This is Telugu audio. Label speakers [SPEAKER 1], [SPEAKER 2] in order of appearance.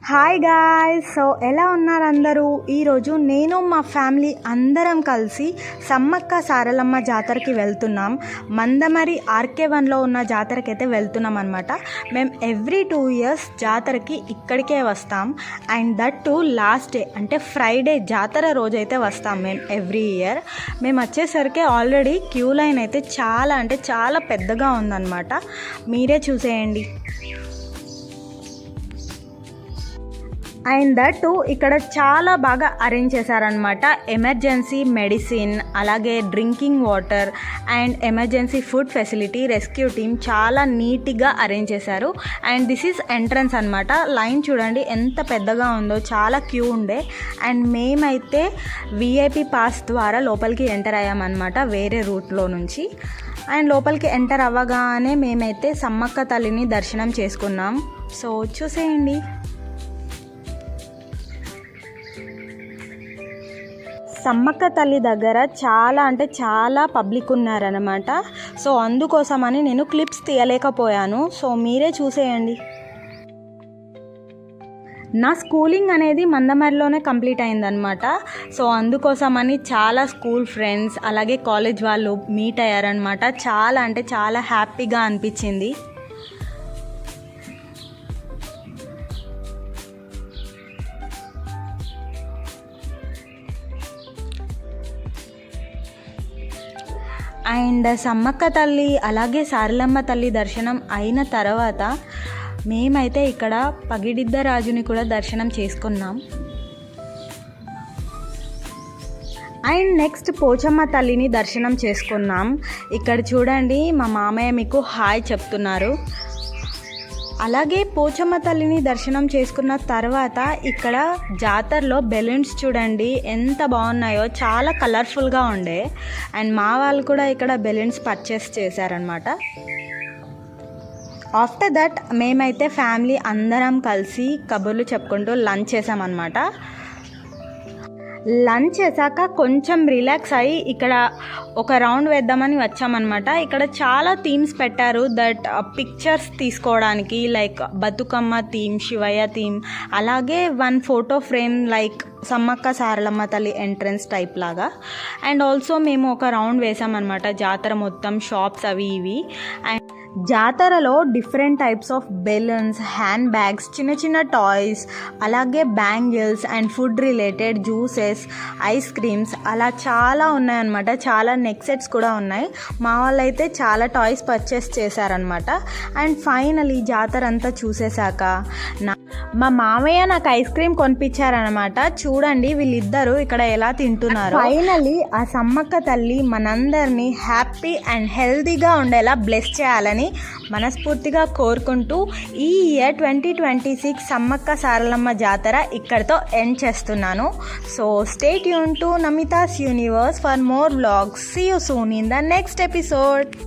[SPEAKER 1] Hi guys. సో ఎలా ఉన్నారు అందరూ? ఈరోజు నేను మా ఫ్యామిలీ అందరం కలిసి సమ్మక్క సారలమ్మ జాతరకి వెళ్తున్నాం. మందమరి RK1లో ఉన్న జాతరకి అయితే వెళ్తున్నాం అనమాట. మేము ఎవ్రీ 2 years జాతరకి ఇక్కడికే వస్తాం. And that to last day అంటే ఫ్రైడే జాతర రోజైతే వస్తాం మేము ఎవ్రీ ఇయర్. మేము వచ్చేసరికి ఆల్రెడీ క్యూ లైన్ అయితే చాలా పెద్దగా ఉందన్నమాట. మీరే చూసేయండి. అండ్ దట్ ఇక్కడ చాలా బాగా అరేంజ్ చేశారనమాట. ఎమర్జెన్సీ మెడిసిన్, అలాగే drinking water and emergency food facility, rescue team చాలా నీట్గా అరేంజ్ చేశారు. అండ్ దిస్ ఈజ్ ఎంట్రన్స్ అనమాట. లైన్ చూడండి ఎంత పెద్దగా ఉందో, చాలా క్యూ ఉండే. అండ్ మేమైతే VIP పాస్ ద్వారా లోపలికి ఎంటర్ అయ్యామన్నమాట వేరే రూట్లో నుంచి. అండ్ లోపలికి ఎంటర్ అవ్వగానే మేమైతే సమ్మక్క తల్లిని దర్శనం చేసుకున్నాం. సో చూసేయండి. సమ్మక్క తల్లి దగ్గర చాలా పబ్లిక్ ఉన్నారనమాట. సో అందుకోసమని నేను క్లిప్స్ తీయలేకపోయాను. సో మీరే చూసేయండి. నా స్కూలింగ్ అనేది మందమరిలోనే కంప్లీట్ అయిందనమాట. సో అందుకోసమని చాలా స్కూల్ ఫ్రెండ్స్ అలాగే కాలేజ్ వాళ్ళు మీట్ అయ్యారనమాట. చాలా హ్యాపీగా అనిపించింది. అండ్ సమ్మక్క తల్లి అలాగే సారలమ్మ తల్లి దర్శనం అయిన తర్వాత మేమైతే ఇక్కడ పగిడిద్ద రాజుని కూడా దర్శనం చేసుకున్నాం. అండ్ నెక్స్ట్ పోచమ్మ తల్లిని దర్శనం చేసుకున్నాం. ఇక్కడ చూడండి మా మామయ్య మీకు హాయ్ చెప్తున్నారు. అలాగే పోచమ్మ తల్లిని దర్శనం చేసుకున్న తర్వాత ఇక్కడ జాతరలో బెలూన్స్ చూడండి ఎంత బాగున్నాయో, చాలా కలర్ఫుల్గా ఉండే. అండ్ మా వాళ్ళు కూడా ఇక్కడ బెలూన్స్ పర్చేస్ చేశారనమాట. ఆఫ్టర్ దట్ మేమైతే ఫ్యామిలీ అందరం కలిసి కబుర్లు చెప్పుకుంటూ లంచ్ చేసామన్నమాట. లంచ్ చేశాక కొంచెం రిలాక్స్ అయ్యి ఇక్కడ ఒక రౌండ్ వేద్దామని వచ్చామన్నమాట. ఇక్కడ చాలా థీమ్స్ పెట్టారు దట్ పిక్చర్స్ తీసుకోవడానికి, like Bathukamma theme, Shivayya theme, అలాగే 1 photo frame like Sammakka Saralamma తల్లి ఎంట్రన్స్ టైప్ లాగా. అండ్ ఆల్సో మేము ఒక రౌండ్ వేసామన్నమాట జాతర మొత్తం, షాప్స్ అవి ఇవి. అండ్ జాతరలో different types of balloons, hand bags, చిన్న టాయ్స్, అలాగే bangles and food related juices, ice creams అలా చాలా ఉన్నాయన్నమాట. చాలా నెక్ సెట్స్ కూడా ఉన్నాయి. మా వాళ్ళు అయితే చాలా టాయ్స్ పర్చేస్ చేశారనమాట. అండ్ ఫైనలీ జాతర అంతా చూసేశాక మా మామయ్య నాకు ఐస్ క్రీమ్ కొనిపించారనమాట. చూడండి వీళ్ళిద్దరూ ఇక్కడ ఎలా తింటున్నారు. ఫైనలీ ఆ సమ్మక్క తల్లి మనందరినీ హ్యాపీ అండ్ హెల్తీగా ఉండేలా బ్లెస్ చేయాలని మనస్ఫూర్తిగా కోరుకుంటూ ఈ ఇయర్ 2026 సమ్మక్క సారలమ్మ జాతర ఇక్కడితో ఎండ్ చేస్తున్నాను. So stay tune to Namita's universe for more vlogs. See you soon in the next episode.